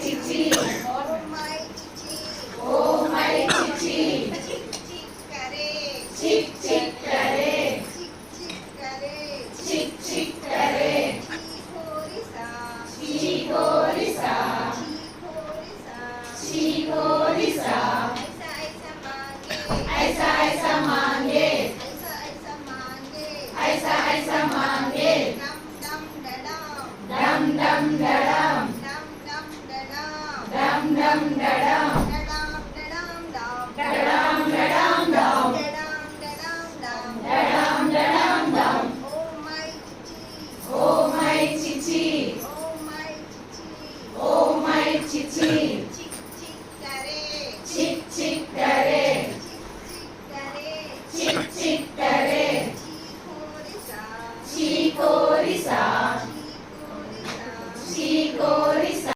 చిచి oh my చిచి చిక్ చిక్ करे చిక్ చిక్ करे చీకోరిసా చీకోరిసా ऐसा ऐसा मांगे ऐसा ऐसा मांगे डम डम डडम डम डम डडम डडम डडम डम डडम डडम डम oh my Chichi oh my Chichi